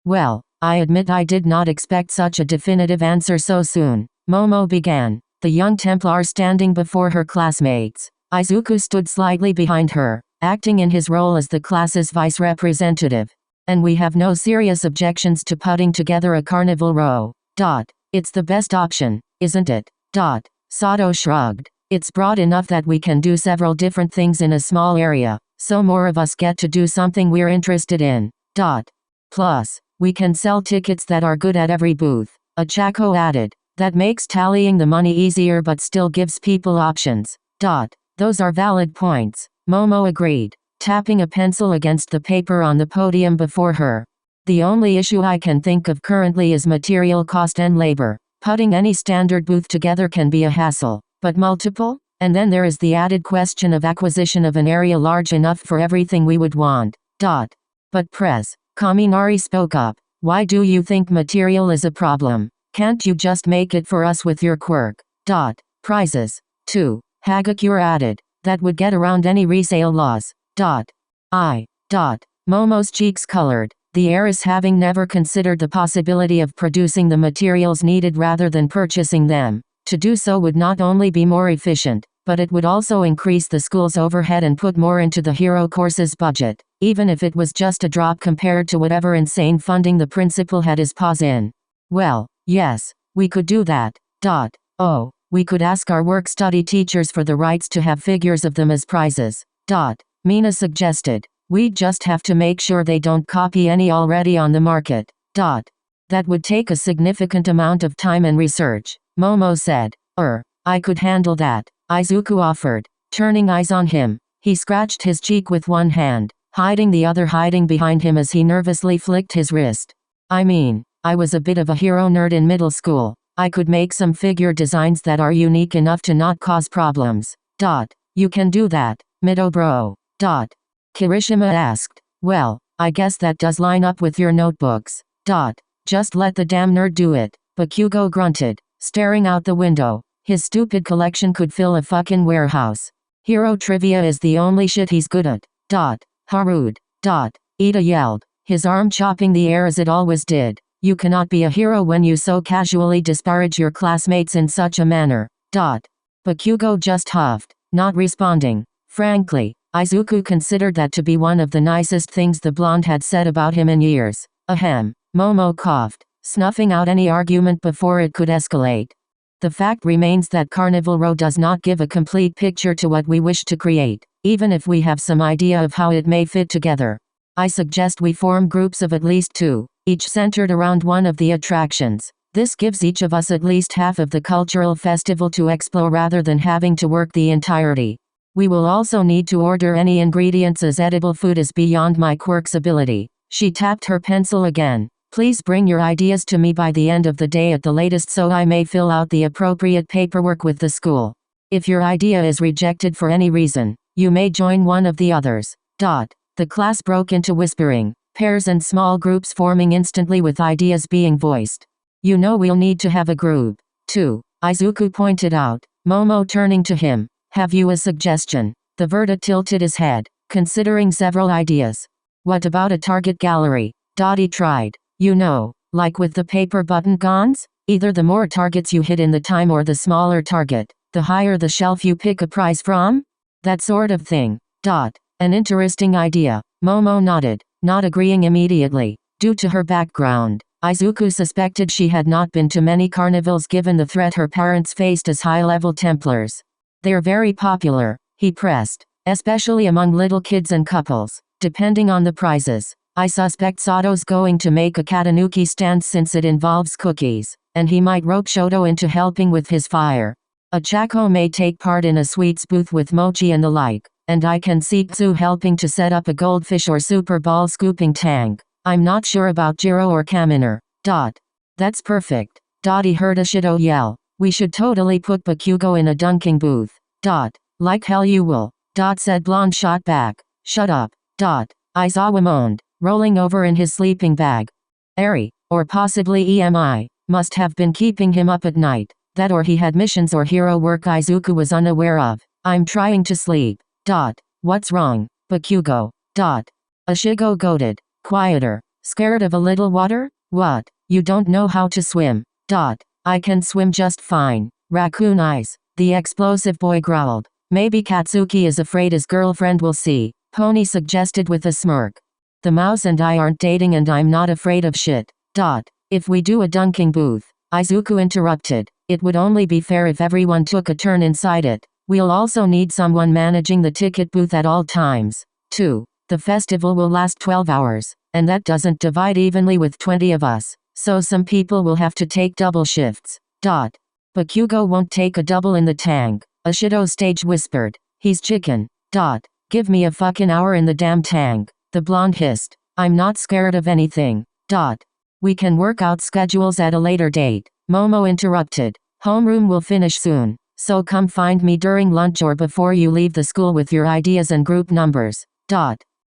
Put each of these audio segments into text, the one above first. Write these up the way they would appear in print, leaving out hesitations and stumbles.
Well, I admit I did not expect such a definitive answer so soon, Momo began, the young Templar standing before her classmates. Izuku stood slightly behind her, acting in his role as the class's vice representative. And we have no serious objections to putting together a carnival row. It's the best option, isn't it? Sato shrugged. It's broad enough that we can do several different things in a small area, so more of us get to do something we're interested in. Plus, we can sell tickets that are good at every booth, Achako added. That makes tallying the money easier but still gives people options. Those are valid points, Momo agreed, tapping a pencil against the paper on the podium before her. The only issue I can think of currently is material cost and labor. Putting any standard booth together can be a hassle, but multiple? And then there is the added question of acquisition of an area large enough for everything we would want. But Kaminari spoke up. Why do you think material is a problem? Can't you just make it for us with your quirk? Prizes. 2. Hagakure added. That would get around any resale laws. Momo's cheeks colored. The heiress, having never considered the possibility of producing the materials needed rather than purchasing them. To do so would not only be more efficient, but it would also increase the school's overhead and put more into the hero course's budget, even if it was just a drop compared to whatever insane funding the principal had his paws in. Well, yes, we could do that. Oh, we could ask our work-study teachers for the rights to have figures of them as prizes. Mina suggested. We'd just have to make sure they don't copy any already on the market. That would take a significant amount of time and research, Momo said. I could handle that, Izuku offered, turning eyes on him. He scratched his cheek with one hand, hiding the other behind him as he nervously flicked his wrist. I mean, I was a bit of a hero nerd in middle school. I could make some figure designs that are unique enough to not cause problems. You can do that, Mido bro. Kirishima asked. Well, I guess that does line up with your notebooks. Just let the damn nerd do it, Bakugo grunted, staring out the window. His stupid collection could fill a fucking warehouse. Hero trivia is the only shit he's good at. Harude. Ida yelled, his arm chopping the air as it always did. You cannot be a hero when you so casually disparage your classmates in such a manner. Bakugo just huffed, not responding. Frankly, Izuku considered that to be one of the nicest things the blonde had said about him in years. Ahem, Momo coughed, snuffing out any argument before it could escalate. The fact remains that Carnival Row does not give a complete picture to what we wish to create, even if we have some idea of how it may fit together. I suggest we form groups of at least 2, each centered around one of the attractions. This gives each of us at least half of the cultural festival to explore rather than having to work the entirety. We will also need to order any ingredients, as edible food is beyond my quirk's ability. She tapped her pencil again. Please bring your ideas to me by the end of the day at the latest so I may fill out the appropriate paperwork with the school. If your idea is rejected for any reason, you may join one of the others. The class broke into whispering, pairs and small groups forming instantly with ideas being voiced. You know we'll need to have a group, too, Izuku pointed out, Momo turning to him. Have you a suggestion? The Verta tilted his head, considering several ideas. What about a target gallery? Dottie tried. You know, like with the paper button guns? Either the more targets you hit in the time or the smaller target, the higher the shelf you pick a prize from? That sort of thing. An interesting idea. Momo nodded, not agreeing immediately. Due to her background, Izuku suspected she had not been to many carnivals given the threat her parents faced as high-level Templars. They're very popular, he pressed, especially among little kids and couples, depending on the prizes. I suspect Sato's going to make a Katanuki stand since it involves cookies, and he might rope Shoto into helping with his fire. Achako may take part in a sweets booth with mochi and the like, and I can see Tsu helping to set up a goldfish or super ball scooping tank. I'm not sure about Jiro or Kaminer. That's perfect. Dottie heard Ashido yell. We should totally put Bakugo in a dunking booth. Like hell you will. Said Blonde shot back. Shut up. Aizawa moaned, rolling over in his sleeping bag. Eri, or possibly EMI, must have been keeping him up at night. That or he had missions or hero work Izuku was unaware of. I'm trying to sleep. What's wrong, Bakugo? Ashigo goaded. Quieter. Scared of a little water? What? You don't know how to swim. I can swim just fine. Raccoon eyes. The explosive boy growled. Maybe Katsuki is afraid his girlfriend will see, Pony suggested with a smirk. The mouse and I aren't dating and I'm not afraid of shit. If we do a dunking booth, Izuku interrupted, it would only be fair if everyone took a turn inside it. We'll also need someone managing the ticket booth at all times. 2. The festival will last 12 hours, and that doesn't divide evenly with 20 of us, so some people will have to take double shifts. Bakugo won't take a double in the tank, Ashido stage whispered. He's chicken. Give me a fucking hour in the damn tank, the blonde hissed. I'm not scared of anything. We can work out schedules at a later date, Momo interrupted. Homeroom will finish soon, so come find me during lunch or before you leave the school with your ideas and group numbers.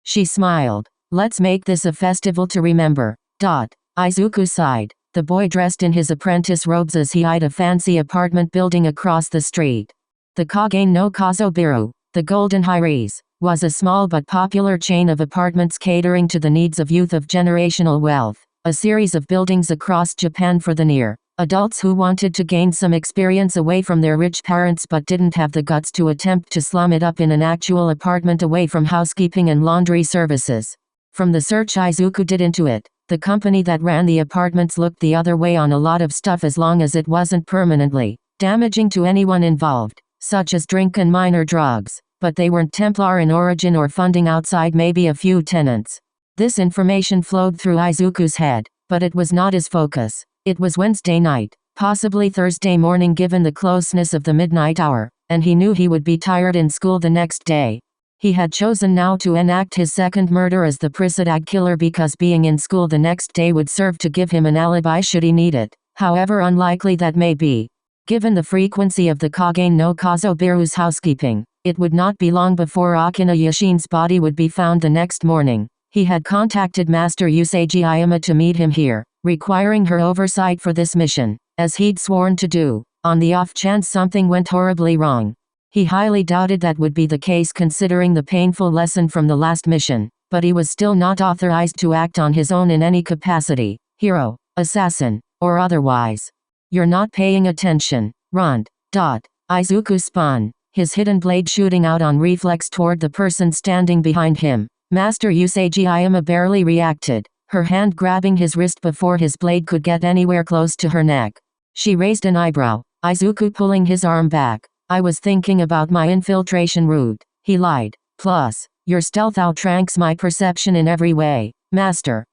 She smiled. Let's make this a festival to remember. Izuku sighed. The boy dressed in his apprentice robes as he eyed a fancy apartment building across the street. The Kage no Kazobiru, the Golden Hyries, was a small but popular chain of apartments catering to the needs of youth of generational wealth. A series of buildings across Japan for the near adults who wanted to gain some experience away from their rich parents but didn't have the guts to attempt to slum it up in an actual apartment away from housekeeping and laundry services. From the search Izuku did into it, the company that ran the apartments looked the other way on a lot of stuff as long as it wasn't permanently damaging to anyone involved, such as drink and minor drugs, but they weren't Templar in origin or funding outside maybe a few tenants. This information flowed through Izuku's head, but it was not his focus. It was Wednesday night, possibly Thursday morning given the closeness of the midnight hour, and he knew he would be tired in school the next day. He had chosen now to enact his second murder as the Prisadag killer because being in school the next day would serve to give him an alibi should he need it, however unlikely that may be. Given the frequency of the Kage no Kazobiru's housekeeping, it would not be long before Akina Yashin's body would be found the next morning. He had contacted Master Usagi Ayama to meet him here, requiring her oversight for this mission, as he'd sworn to do, on the off chance something went horribly wrong. He highly doubted that would be the case considering the painful lesson from the last mission, but he was still not authorized to act on his own in any capacity, hero, assassin, or otherwise. You're not paying attention, Runt. Izuku spun, his hidden blade shooting out on reflex toward the person standing behind him. Master Usagi Ayama barely reacted, her hand grabbing his wrist before his blade could get anywhere close to her neck. She raised an eyebrow, Izuku pulling his arm back. I was thinking about my infiltration route, he lied. Plus, your stealth outranks my perception in every way, Master.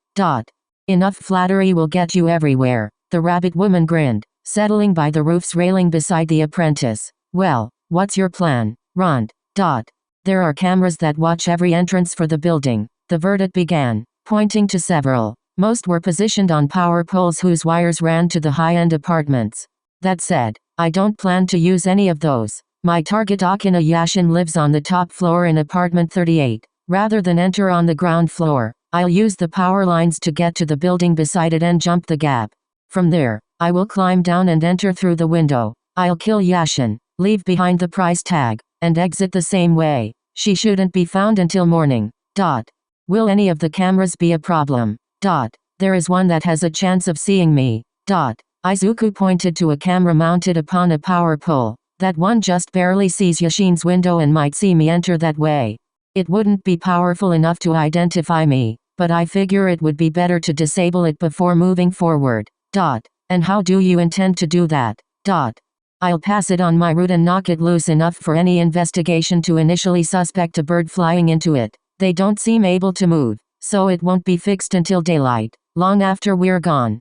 Enough flattery will get you everywhere, the rabbit woman grinned, settling by the roof's railing beside the apprentice. Well, what's your plan, Runt? There are cameras that watch every entrance for the building, the verdict began, pointing to several. Most were positioned on power poles whose wires ran to the high-end apartments. That said, I don't plan to use any of those. My target Akina Yashin lives on the top floor in apartment 38. Rather than enter on the ground floor, I'll use the power lines to get to the building beside it and jump the gap. From there, I will climb down and enter through the window. I'll kill Yashin, leave behind the price tag, and exit the same way. She shouldn't be found until morning. Will any of the cameras be a problem? There is one that has a chance of seeing me. Izuku pointed to a camera mounted upon a power pole. That one just barely sees Yashin's window and might see me enter that way. It wouldn't be powerful enough to identify me, but I figure it would be better to disable it before moving forward. And how do you intend to do that? I'll pass it on my route and knock it loose enough for any investigation to initially suspect a bird flying into it. They don't seem able to move, so it won't be fixed until daylight, long after we're gone.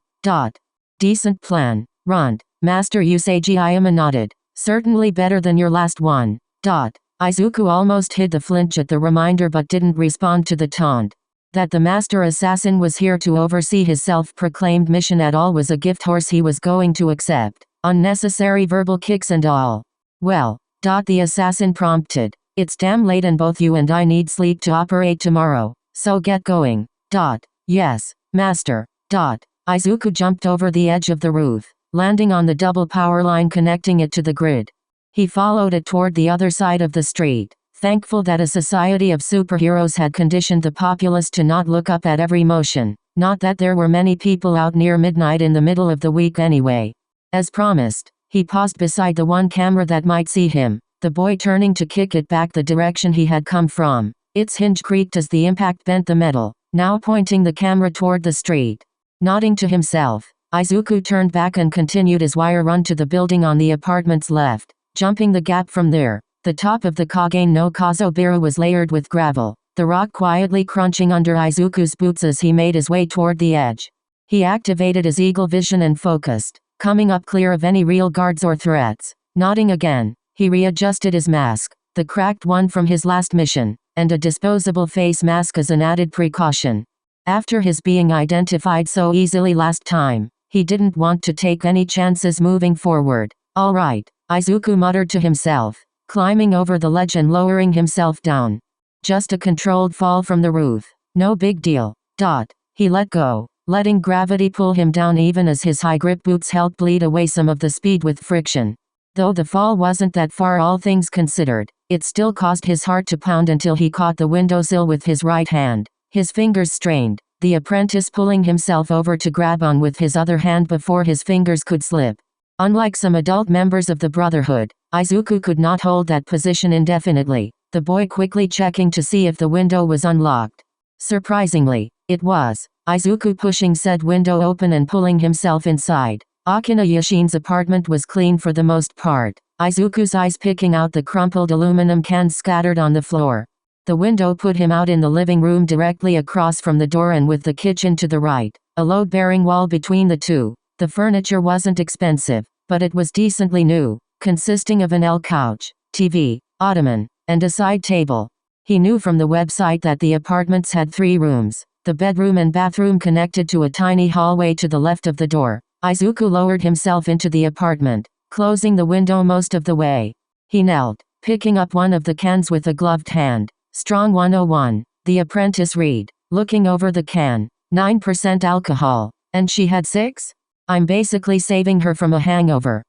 Decent plan, Runt. Master Usagi Ayama nodded. Certainly better than your last one. Izuku almost hid the flinch at the reminder but didn't respond to the taunt. That the master assassin was here to oversee his self-proclaimed mission at all was a gift horse he was going to accept. Unnecessary verbal kicks and all. Well, the assassin prompted. It's damn late and both you and I need sleep to operate tomorrow, so get going. Yes, master. Izuku jumped over the edge of the roof, landing on the double power line connecting it to the grid. He followed it toward the other side of the street, thankful that a society of superheroes had conditioned the populace to not look up at every motion. Not that there were many people out near midnight in the middle of the week anyway. As promised, he paused beside the one camera that might see him, the boy turning to kick it back the direction he had come from. Its hinge creaked as the impact bent the metal, now pointing the camera toward the street. Nodding to himself, Izuku turned back and continued his wire run to the building on the apartment's left. Jumping the gap from there, the top of the Kage no Kazobiru was layered with gravel, the rock quietly crunching under Izuku's boots as he made his way toward the edge. He activated his eagle vision and focused, coming up clear of any real guards or threats. Nodding again, he readjusted his mask, the cracked one from his last mission, and a disposable face mask as an added precaution. After his being identified so easily last time, he didn't want to take any chances moving forward. All right, Izuku muttered to himself, climbing over the ledge and lowering himself down. Just a controlled fall from the roof. No big deal. He let go, letting gravity pull him down even as his high-grip boots helped bleed away some of the speed with friction. Though the fall wasn't that far all things considered, it still caused his heart to pound until he caught the windowsill with his right hand. His fingers strained, the apprentice pulling himself over to grab on with his other hand before his fingers could slip. Unlike some adult members of the Brotherhood, Izuku could not hold that position indefinitely, the boy quickly checking to see if the window was unlocked. Surprisingly, it was. Izuku pushing said window open and pulling himself inside. Akina Yashin's apartment was clean for the most part, Izuku's eyes picking out the crumpled aluminum cans scattered on the floor. The window put him out in the living room directly across from the door and with the kitchen to the right, a load-bearing wall between the two. The furniture wasn't expensive, but it was decently new, consisting of an L couch, TV, ottoman, and a side table. He knew from the website that the apartments had 3 rooms, the bedroom and bathroom connected to a tiny hallway to the left of the door. Izuku lowered himself into the apartment, closing the window most of the way. He knelt, picking up one of the cans with a gloved hand. Strong 101, the apprentice read, looking over the can. 9% alcohol, and she had 6? I'm basically saving her from a hangover.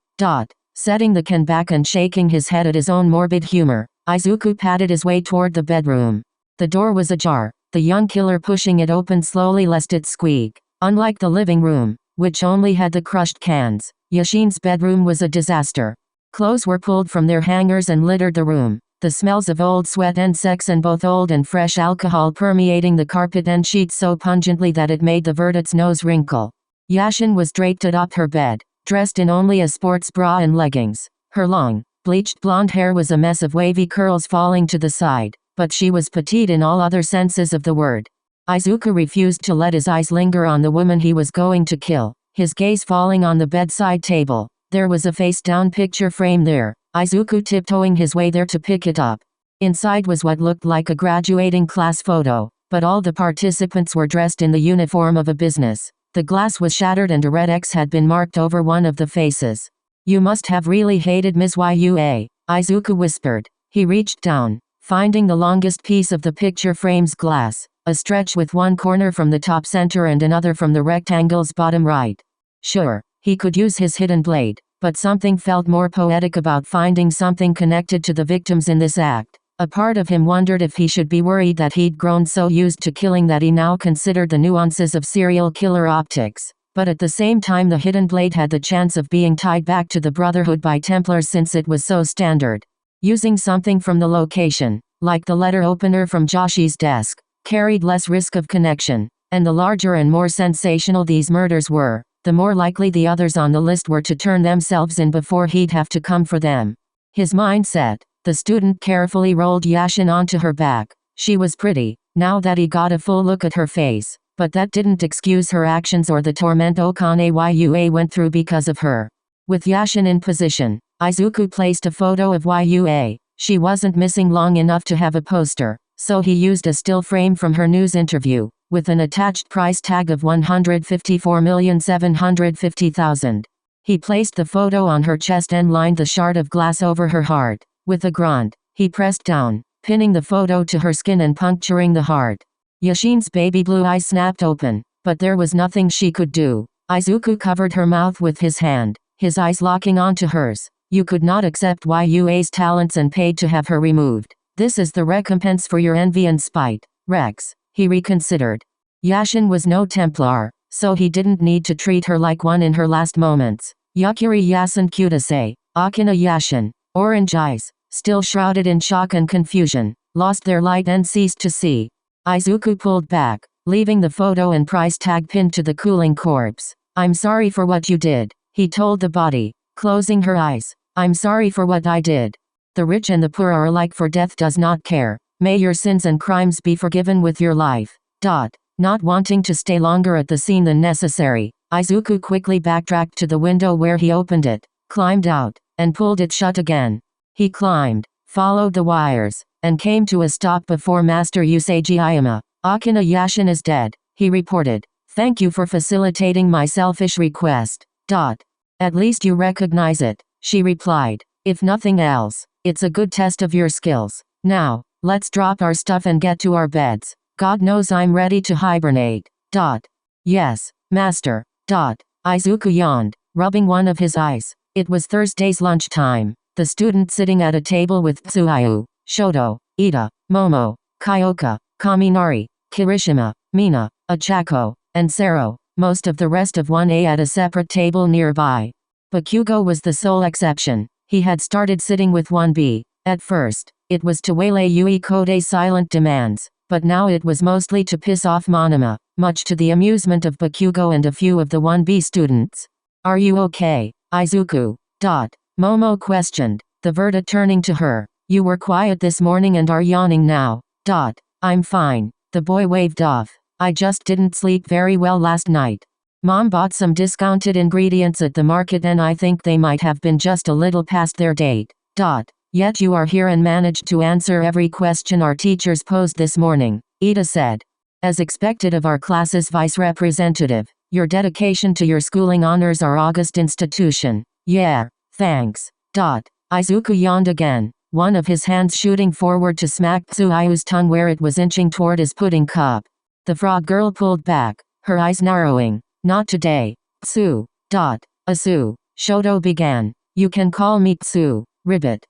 Setting the can back and shaking his head at his own morbid humor, Izuku patted his way toward the bedroom. The door was ajar, the young killer pushing it open slowly lest it squeak. Unlike the living room, which only had the crushed cans, Yashin's bedroom was a disaster. Clothes were pulled from their hangers and littered the room. The smells of old sweat and sex and both old and fresh alcohol permeating the carpet and sheets so pungently that it made the verdi's nose wrinkle. Yashin was draped atop her bed, dressed in only a sports bra and leggings. Her long, bleached blonde hair was a mess of wavy curls falling to the side, but she was petite in all other senses of the word. Izuku refused to let his eyes linger on the woman he was going to kill, his gaze falling on the bedside table. There was a face-down picture frame there, Izuku tiptoeing his way there to pick it up. Inside was what looked like a graduating class photo, but all the participants were dressed in the uniform of a business. The glass was shattered and a red X had been marked over one of the faces. You must have really hated Ms. Yua, Izuku whispered. He reached down, finding the longest piece of the picture frame's glass, a stretch with one corner from the top center and another from the rectangle's bottom right. Sure, he could use his hidden blade, but something felt more poetic about finding something connected to the victims in this act. A part of him wondered if he should be worried that he'd grown so used to killing that he now considered the nuances of serial killer optics. But at the same time the hidden blade had the chance of being tied back to the Brotherhood by Templars since it was so standard. Using something from the location, like the letter opener from Joshi's desk, carried less risk of connection, and the larger and more sensational these murders were, the more likely the others on the list were to turn themselves in before he'd have to come for them. His mind set, the student carefully rolled Yashin onto her back. She was pretty, now that he got a full look at her face, but that didn't excuse her actions or the torment Okane Yua went through because of her. With Yashin in position, Izuku placed a photo of Yua. She wasn't missing long enough to have a poster, so he used a still frame from her news interview, with an attached price tag of 154,750,000. He placed the photo on her chest and lined the shard of glass over her heart. With a grunt, he pressed down, pinning the photo to her skin and puncturing the heart. Yashin's baby blue eyes snapped open, but there was nothing she could do. Izuku covered her mouth with his hand, his eyes locking onto hers. You could not accept Yua's talents and paid to have her removed. This is the recompense for your envy and spite, Rex. He reconsidered. Yashin was no Templar, so he didn't need to treat her like one in her last moments. Yukiri Yasin Kudase, Akina Yashin, orange eyes, still shrouded in shock and confusion, lost their light and ceased to see. Izuku pulled back, leaving the photo and price tag pinned to the cooling corpse. I'm sorry for what you did, he told the body, closing her eyes. I'm sorry for what I did. The rich and the poor are alike, for death does not care. May your sins and crimes be forgiven with your life. Not wanting to stay longer at the scene than necessary, Izuku quickly backtracked to the window where he opened it, climbed out, and pulled it shut again. He climbed, followed the wires, and came to a stop before Master Usagi Ayama. Akina Yashin is dead, he reported. Thank you for facilitating my selfish request. At least you recognize it, she replied. If nothing else, it's a good test of your skills. Now, let's drop our stuff and get to our beds. God knows I'm ready to hibernate. Yes, master. Izuku yawned, rubbing one of his eyes. It was Thursday's lunchtime. The student sitting at a table with Tsuyu, Shoto, Ida, Momo, Kyoka, Kaminari, Kirishima, Mina, Achako, and Sero, most of the rest of 1A at a separate table nearby. Bakugo was the sole exception. He had started sitting with 1B. At first, it was to waylay Yui Kode's silent demands, but now it was mostly to piss off Monoma, much to the amusement of Bakugo and a few of the 1B students. Are you okay, Izuku? Momo questioned, the Verta turning to her. You were quiet this morning and are yawning now. I'm fine, the boy waved off. I just didn't sleep very well last night. Mom bought some discounted ingredients at the market and I think they might have been just a little past their date. Yet you are here and managed to answer every question our teachers posed this morning, Ida said. As expected of our class's vice representative, your dedication to your schooling honors our august institution. Yeah, thanks. Izuku yawned again, one of his hands shooting forward to smack Tsuyu's tongue where it was inching toward his pudding cup. The frog girl pulled back, her eyes narrowing. Not today. Tsu. Asu. Shoto began. You can call me Tsu, Ribbit.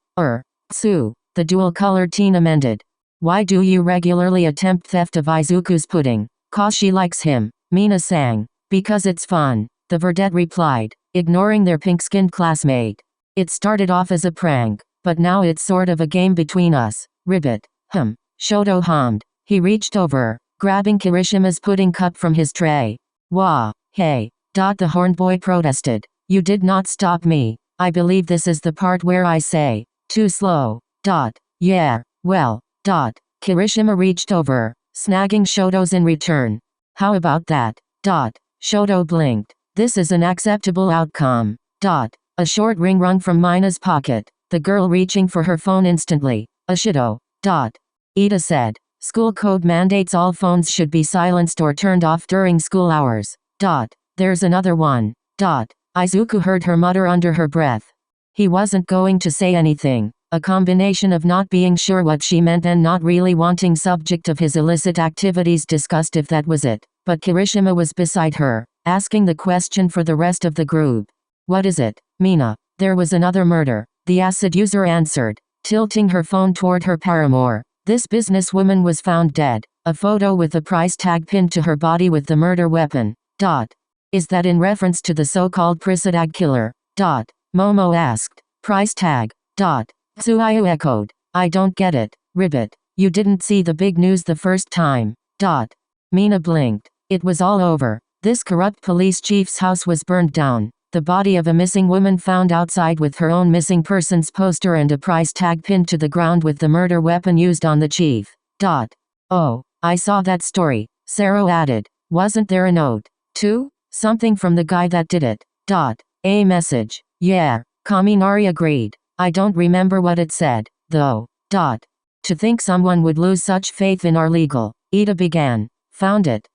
Tsu, the dual-colored teen amended. Why do you regularly attempt theft of Izuku's pudding? 'Cause she likes him, Mina sang. Because it's fun, the verdette replied, ignoring their pink-skinned classmate. It started off as a prank, but now it's sort of a game between us, Ribbit. Shoto hummed. He reached over, grabbing Kirishima's pudding cup from his tray. Wah, hey. The horned boy protested. You did not stop me. I believe this is the part where I say, too slow. Yeah, well. Kirishima reached over, snagging Shoto's in return. How about that? Shoto blinked. This is an acceptable outcome. A short ring rung from Mina's pocket, the girl reaching for her phone instantly. Ashido. Ida said. School code mandates all phones should be silenced or turned off during school hours. There's another one. Izuku heard her mutter under her breath. He wasn't going to say anything, a combination of not being sure what she meant and not really wanting subject of his illicit activities discussed if that was it. But Kirishima was beside her, asking the question for the rest of the group. What is it, Mina? There was another murder, the acid user answered, tilting her phone toward her paramour. This businesswoman was found dead, a photo with a price tag pinned to her body with the murder weapon. Is that in reference to the so-called Prisidag killer? Momo asked. Price tag. Tsuyu echoed. I don't get it, Ribbit. You didn't see the big news the first time. Mina blinked. It was all over. This corrupt police chief's house was burned down. The body of a missing woman found outside with her own missing persons poster and a price tag pinned to the ground with the murder weapon used on the chief. Oh, I saw that story, Sero added. Wasn't there a note, too? Something from the guy that did it. A message. Yeah, Kaminari agreed. I don't remember what it said, though. To think someone would lose such faith in our legal. Ida began. Found it.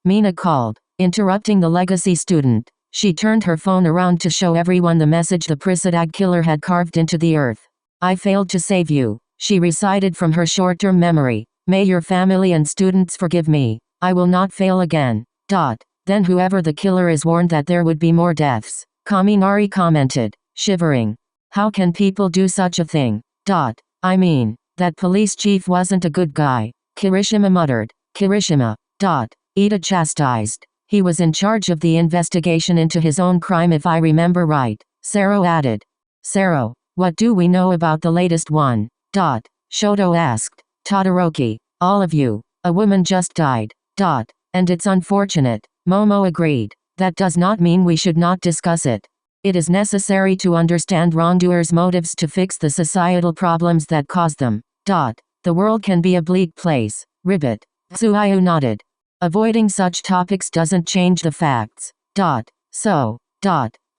Mina called, interrupting the legacy student. She turned her phone around to show everyone the message the Prisidag killer had carved into the earth. I failed to save you, she recited from her short-term memory. May your family and students forgive me. I will not fail again. Then whoever the killer is warned that there would be more deaths, Kaminari commented, shivering. How can people do such a thing? I mean, that police chief wasn't a good guy, Kirishima muttered. Kirishima. Ida chastised. He was in charge of the investigation into his own crime if I remember right, Sero added. Sero, what do we know about the latest one? Shoto asked. Todoroki, all of you. A woman just died. And it's unfortunate. Momo agreed. That does not mean we should not discuss it. It is necessary to understand wrongdoers' motives to fix the societal problems that cause them. The world can be a bleak place. Ribbit. Tsuyu nodded. Avoiding such topics doesn't change the facts. So.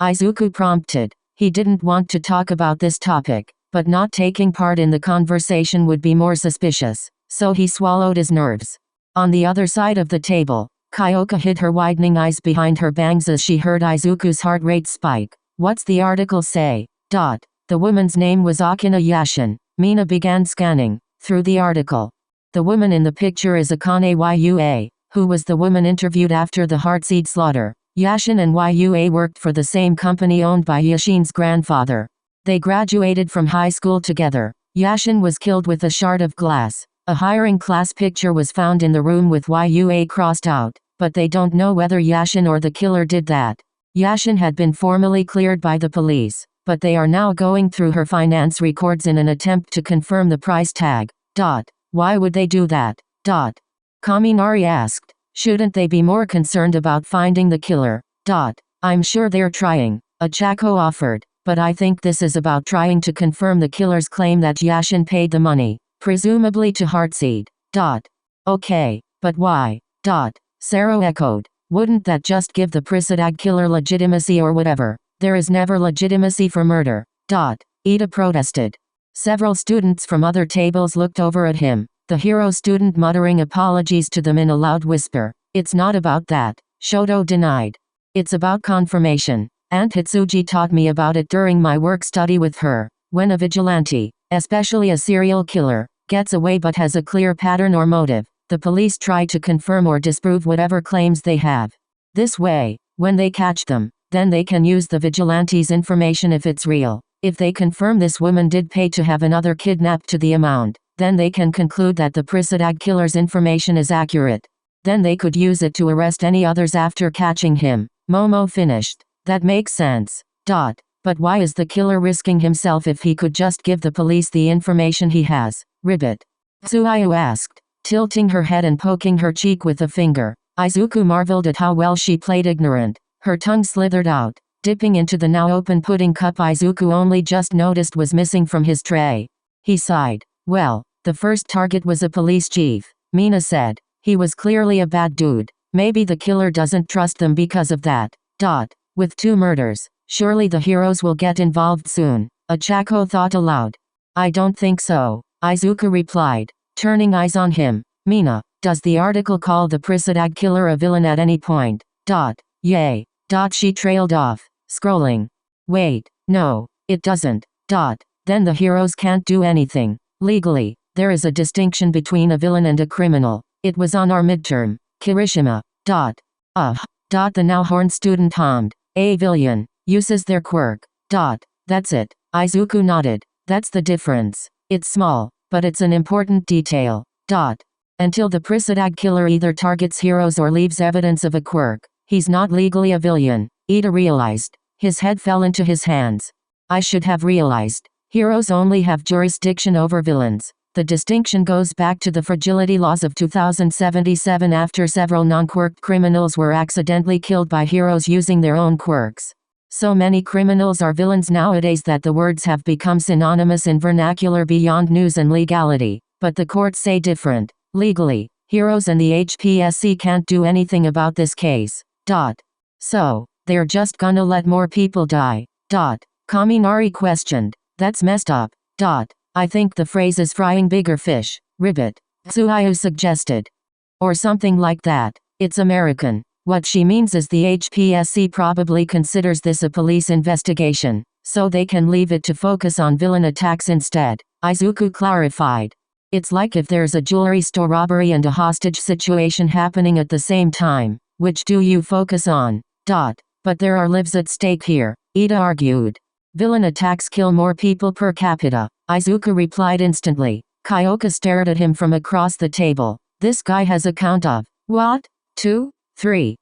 Izuku prompted. He didn't want to talk about this topic, but not taking part in the conversation would be more suspicious, so he swallowed his nerves. On the other side of the table, Kyoka hid her widening eyes behind her bangs as she heard Izuku's heart rate spike. What's the article say? The woman's name was Akina Yashin. Mina began scanning through the article. The woman in the picture is Akane Yua, who was the woman interviewed after the Heartseed slaughter. Yashin and Yua worked for the same company owned by Yashin's grandfather. They graduated from high school together. Yashin was killed with a shard of glass. A hiring class picture was found in the room with Yua crossed out, but they don't know whether Yashin or the killer did that. Yashin had been formally cleared by the police, but they are now going through her finance records in an attempt to confirm the price tag. Why would they do that? Kaminari asked. Shouldn't they be more concerned about finding the killer? I'm sure they're trying, Achako offered, but I think this is about trying to confirm the killer's claim that Yashin paid the money, presumably to Heartseed. Okay, but why? Sero echoed. Wouldn't that just give the Prisidag killer legitimacy or whatever? There is never legitimacy for murder. Ida protested. Several students from other tables looked over at him, the hero student muttering apologies to them in a loud whisper. It's not about that, Shoto denied. It's about confirmation. Aunt Hitsuji taught me about it during my work study with her. When a vigilante, especially a serial killer, gets away but has a clear pattern or motive, the police try to confirm or disprove whatever claims they have. This way, when they catch them, then they can use the vigilante's information if it's real. If they confirm this woman did pay to have another kidnapped to the amount, then they can conclude that the Prisidag killer's information is accurate. Then they could use it to arrest any others after catching him. Momo finished. That makes sense. But why is the killer risking himself if he could just give the police the information he has? Ribbit. Tsuyu asked, tilting her head and poking her cheek with a finger. Izuku marveled at how well she played ignorant. Her tongue slithered out, dipping into the now open pudding cup Izuku only just noticed was missing from his tray. He sighed. Well, the first target was a police chief, Mina said. He was clearly a bad dude. Maybe the killer doesn't trust them because of that. With 2 murders, surely the heroes will get involved soon, Achako thought aloud. I don't think so, Izuku replied, turning eyes on him. Mina, does the article call the Prisidag killer a villain at any point? Yay. She trailed off, scrolling. Wait, no, it doesn't. Then the heroes can't do anything. Legally, there is a distinction between a villain and a criminal. It was on our midterm. Kirishima. The now horned student hummed. A villain uses their quirk. That's it. Izuku nodded. That's the difference. It's small, but it's an important detail. Until the Prisidag killer either targets heroes or leaves evidence of a quirk, he's not legally a villain. Ida realized. His head fell into his hands. I should have realized. Heroes only have jurisdiction over villains. The distinction goes back to the fragility laws of 2077 after several non-quirked criminals were accidentally killed by heroes using their own quirks. So many criminals are villains nowadays that the words have become synonymous in vernacular beyond news and legality, but the courts say different. Legally, heroes and the HPSC can't do anything about this case. So, they're just gonna let more people die. Kaminari questioned. That's messed up. I think the phrase is frying bigger fish, Ribbit. Tsuyu suggested. Or something like that. It's American. What she means is the HPSC probably considers this a police investigation, so they can leave it to focus on villain attacks instead, Izuku clarified. It's like if there's a jewelry store robbery and a hostage situation happening at the same time, which do you focus on? But there are lives at stake here, Ida argued. Villain attacks kill more people per capita, Izuku replied instantly. Kyoka stared at him from across the table. This guy has a count of, what? 2, 3.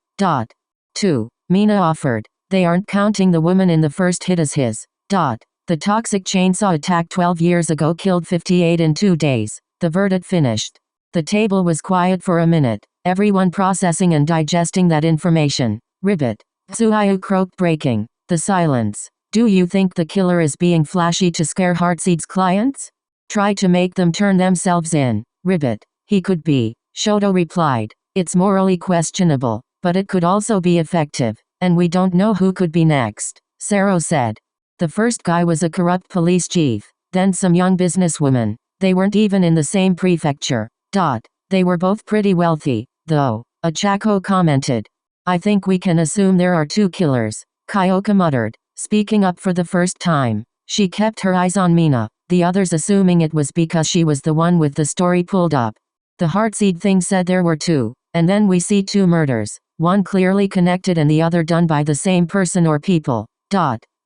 2. Mina offered. They aren't counting the woman in the first hit as his. The toxic chainsaw attack 12 years ago killed 58 in 2 days. The verdict finished. The table was quiet for a minute, everyone processing and digesting that information. Ribbit. Suayu croaked, breaking the silence. Do you think the killer is being flashy to scare Heartseed's clients? Try to make them turn themselves in. Ribbit. He could be. Shoto replied. It's morally questionable, but it could also be effective, and we don't know who could be next. Sero said. The first guy was a corrupt police chief, then some young businesswoman. They weren't even in the same prefecture. They were both pretty wealthy, though, Achako commented. I think we can assume there are 2 killers, Kyoka muttered, speaking up for the first time. She kept her eyes on Mina, the others assuming it was because she was the one with the story pulled up. The Heartseed thing said there were 2, and then we see 2 murders, one clearly connected and the other done by the same person or people.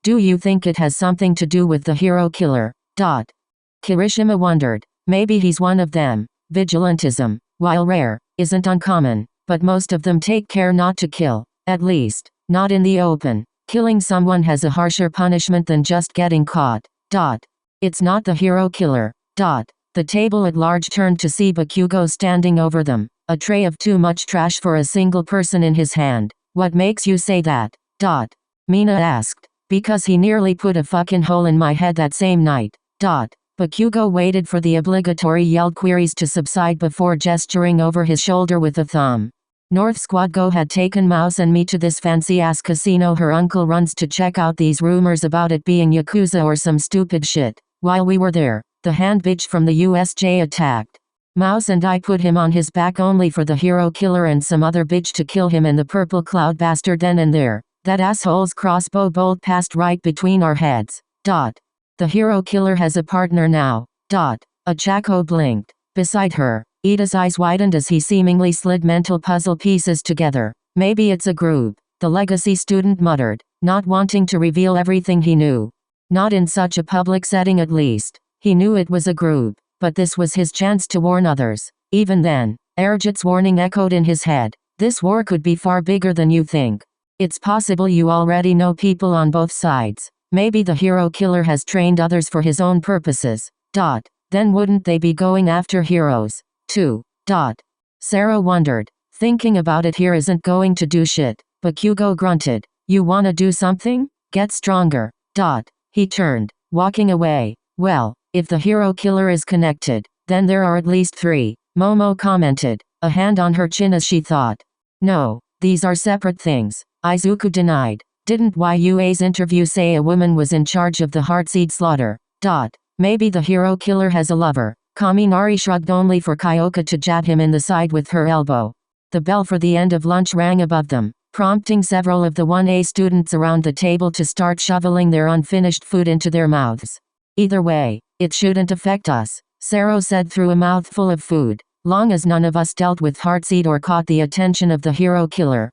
Do you think it has something to do with the hero killer? Kirishima wondered. Maybe he's one of them. Vigilantism, while rare, isn't uncommon, but most of them take care not to kill, at least, not in the open. Killing someone has a harsher punishment than just getting caught. It's not the hero killer. The table at large turned to see Bakugo standing over them, a tray of too much trash for a single person in his hand. What makes you say that? Mina asked. Because he nearly put a fucking hole in my head that same night. Bakugo waited for the obligatory yelled queries to subside before gesturing over his shoulder with a thumb. North Squad Go had taken Mouse and me to this fancy-ass casino her uncle runs to check out these rumors about it being Yakuza or some stupid shit. While we were there, the hand bitch from the USJ attacked. Mouse and I put him on his back only for the hero killer and some other bitch to kill him and the purple cloud bastard then and there. That asshole's crossbow bolt passed right between our heads. The hero killer has a partner now. Achako blinked. Beside her, Ida's eyes widened as he seemingly slid mental puzzle pieces together. Maybe it's a group, the legacy student muttered, not wanting to reveal everything he knew. Not in such a public setting at least. He knew it was a group, but this was his chance to warn others. Even then, Erjit's warning echoed in his head. This war could be far bigger than you think. It's possible you already know people on both sides. Maybe the hero killer has trained others for his own purposes. Then wouldn't they be going after heroes, too? Sarah wondered. Thinking about it here isn't going to do shit. Bakugo grunted. You wanna do something? Get stronger. He turned, walking away. Well, if the hero killer is connected, then there are at least 3, Momo commented, a hand on her chin as she thought. No, these are separate things. Izuku denied. Didn't YUA's interview say a woman was in charge of the Heartseed slaughter? Maybe the hero killer has a lover. Kaminari shrugged only for Kyoka to jab him in the side with her elbow. The bell for the end of lunch rang above them, prompting several of the 1A students around the table to start shoveling their unfinished food into their mouths. Either way, it shouldn't affect us, Sero said through a mouthful of food, long as none of us dealt with Heartseed or caught the attention of the hero killer.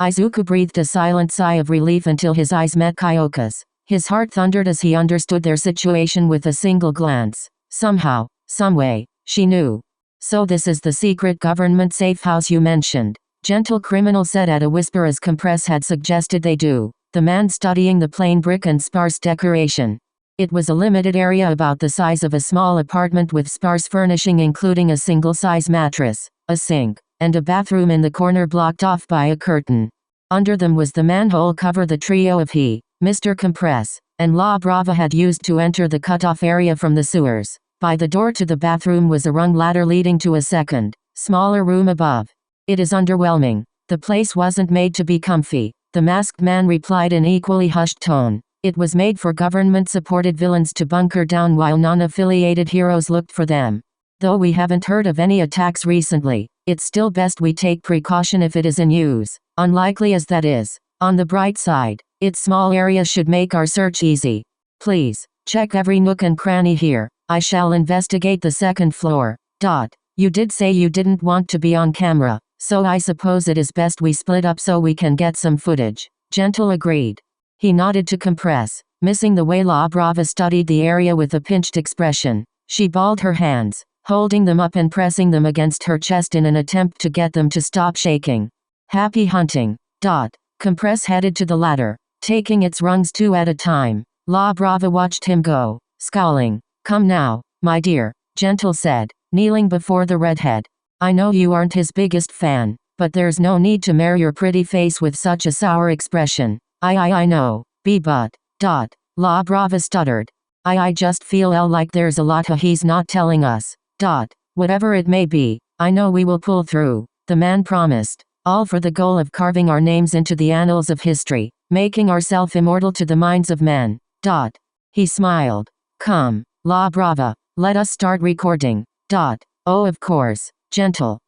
Izuku breathed a silent sigh of relief until his eyes met Kyoka's. His heart thundered as he understood their situation with a single glance. Somehow, someway, she knew. So this is the secret government safe house you mentioned. Gentle Criminal said at a whisper as Compress had suggested they do, the man studying the plain brick and sparse decoration. It was a limited area about the size of a small apartment with sparse furnishing including a single-size mattress, a sink, and a bathroom in the corner blocked off by a curtain. Under them was the manhole cover the trio of he, Mr. Compress, and La Brava had used to enter the cut-off area from the sewers. By the door to the bathroom was a rung ladder leading to a second, smaller room above. It is underwhelming. The place wasn't made to be comfy, the masked man replied in equally hushed tone. It was made for government-supported villains to bunker down while non-affiliated heroes looked for them. Though we haven't heard of any attacks recently, it's still best we take precaution if it is in use, unlikely as that is. On the bright side, its small area should make our search easy. Please, check every nook and cranny here. I shall investigate the second floor. You did say you didn't want to be on camera, so I suppose it is best we split up so we can get some footage. Gentle agreed. He nodded to Compress, missing the way La Brava studied the area with a pinched expression. She balled her hands. holding them up and pressing them against her chest in an attempt to get them to stop shaking. Happy hunting. Compress headed to the ladder, taking its rungs two at a time. La Brava watched him go, scowling. Come now, my dear, Gentle said, kneeling before the redhead. I know you aren't his biggest fan, but there's no need to mar your pretty face with such a sour expression. I know, but. La Brava stuttered. I just feel like there's a lot he's not telling us. Whatever it may be, I know we will pull through, the man promised. All for the goal of carving our names into the annals of history, making ourselves immortal to the minds of men. He smiled. Come, La Brava, let us start recording. Oh, of course, Gentle.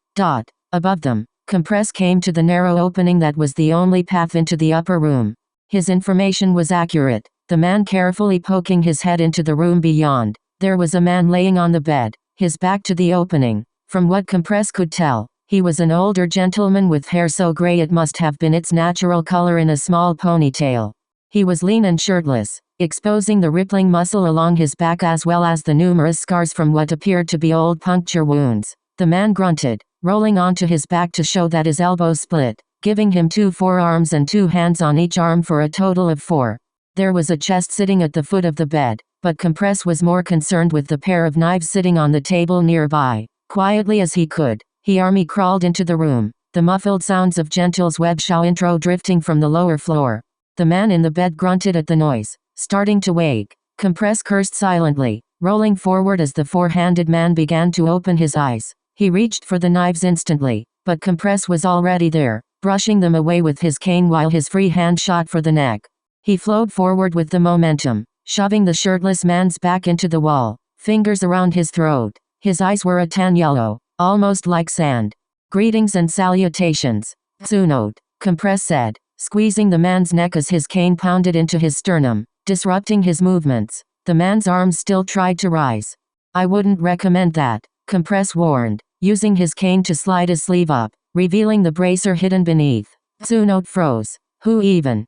Above them, Compress came to the narrow opening that was the only path into the upper room. His information was accurate. The man carefully poking his head into the room beyond. There was a man laying on the bed, his back to the opening. From what Compress could tell, he was an older gentleman with hair so gray it must have been its natural color in a small ponytail. He was lean and shirtless, exposing the rippling muscle along his back as well as the numerous scars from what appeared to be old puncture wounds. The man grunted, rolling onto his back to show that his elbows split, giving him 2 forearms and 2 hands on each arm for a total of 4. There was a chest sitting at the foot of the bed, but Compress was more concerned with the pair of knives sitting on the table nearby. Quietly as he could, he army crawled into the room, the muffled sounds of Gentle's web show intro drifting from the lower floor. The man in the bed grunted at the noise, starting to wake. Compress cursed silently, rolling forward as the 4-handed man began to open his eyes. He reached for the knives instantly, but Compress was already there, brushing them away with his cane while his free hand shot for the neck. He flowed forward with the momentum, shoving the shirtless man's back into the wall, fingers around his throat. His eyes were a tan yellow, almost like sand. Greetings and salutations, Tsunode, Compress said, squeezing the man's neck as his cane pounded into his sternum, disrupting his movements. The man's arms still tried to rise. I wouldn't recommend that, Compress warned, using his cane to slide his sleeve up, revealing the bracer hidden beneath. Tsunode froze. Who even?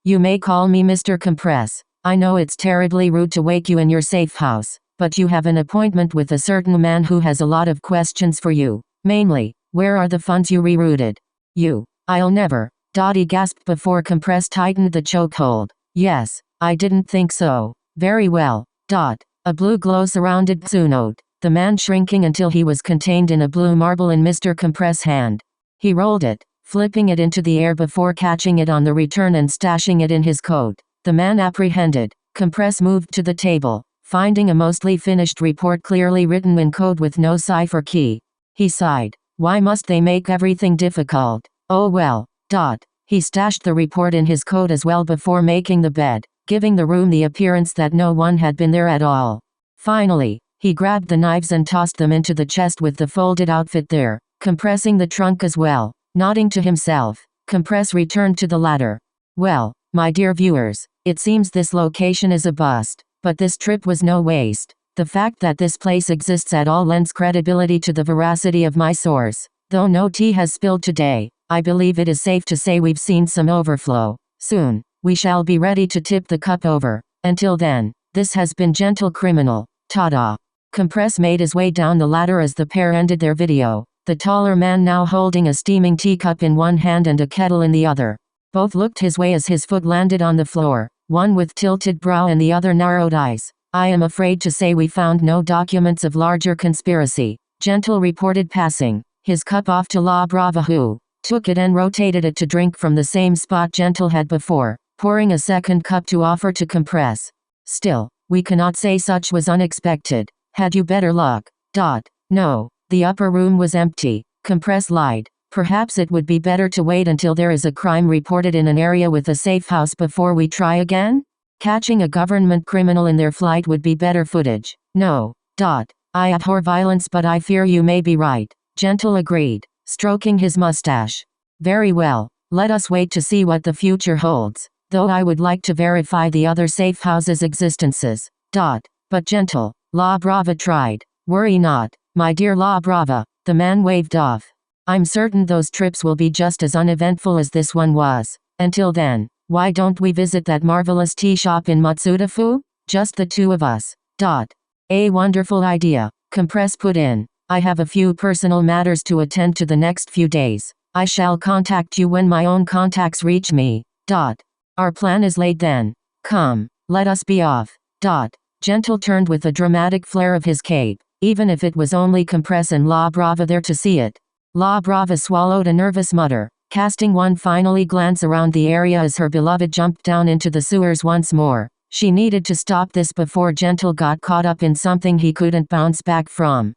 You may call me Mr. Compress. I know it's terribly rude to wake you in your safe house, but you have an appointment with a certain man who has a lot of questions for you. Mainly, where are the funds you rerouted? I'll never. He gasped before Compress tightened the chokehold. Yes, I didn't think so. Very well. A blue glow surrounded Tsunode, the man shrinking until he was contained in a blue marble in Mr. Compress' hand. He rolled it, flipping it into the air before catching it on the return and stashing it in his coat. The man apprehended. Compress moved to the table, finding a mostly finished report clearly written in code with no cipher key. He sighed. Why must they make everything difficult? Oh well. He stashed the report in his coat as well before making the bed, giving the room the appearance that no one had been there at all. Finally, he grabbed the knives and tossed them into the chest with the folded outfit there, compressing the trunk as well. Nodding to himself, Compress returned to the ladder. Well, my dear viewers, it seems this location is a bust, but this trip was no waste. The fact that this place exists at all lends credibility to the veracity of my source. Though no tea has spilled today, I believe it is safe to say we've seen some overflow. Soon, we shall be ready to tip the cup over. Until then, this has been Gentle Criminal. Ta-da. Compress made his way down the ladder as the pair ended their video, the taller man now holding a steaming teacup in one hand and a kettle in the other. Both looked his way as his foot landed on the floor, one with tilted brow and the other narrowed eyes. I am afraid to say we found no documents of larger conspiracy, Gentle reported, passing his cup off to La Brava, who took it and rotated it to drink from the same spot Gentle had before, pouring a second cup to offer to Compress. Still, we cannot say such was unexpected. Had you better luck? No, the upper room was empty, Compress lied. Perhaps it would be better to wait until there is a crime reported in an area with a safe house before we try again? Catching a government criminal in their flight would be better footage. No. I abhor violence, but I fear you may be right, Gentle agreed, stroking his mustache. Very well, let us wait to see what the future holds, though I would like to verify the other safe houses' existences. But Gentle, La Brava tried. Worry not, my dear La Brava, the man waved off. I'm certain those trips will be just as uneventful as this one was. Until then, why don't we visit that marvelous tea shop in Matsudafu? Just the two of us. A wonderful idea, Compress put in. I have a few personal matters to attend to the next few days. I shall contact you when my own contacts reach me. Our plan is laid then. Come, let us be off. Gentle turned with a dramatic flare of his cape, even if it was only Compress and La Brava there to see it. La Brava swallowed a nervous mutter, casting one finally glance around the area as her beloved jumped down into the sewers once more. She needed to stop this before Gentle got caught up in something he couldn't bounce back from.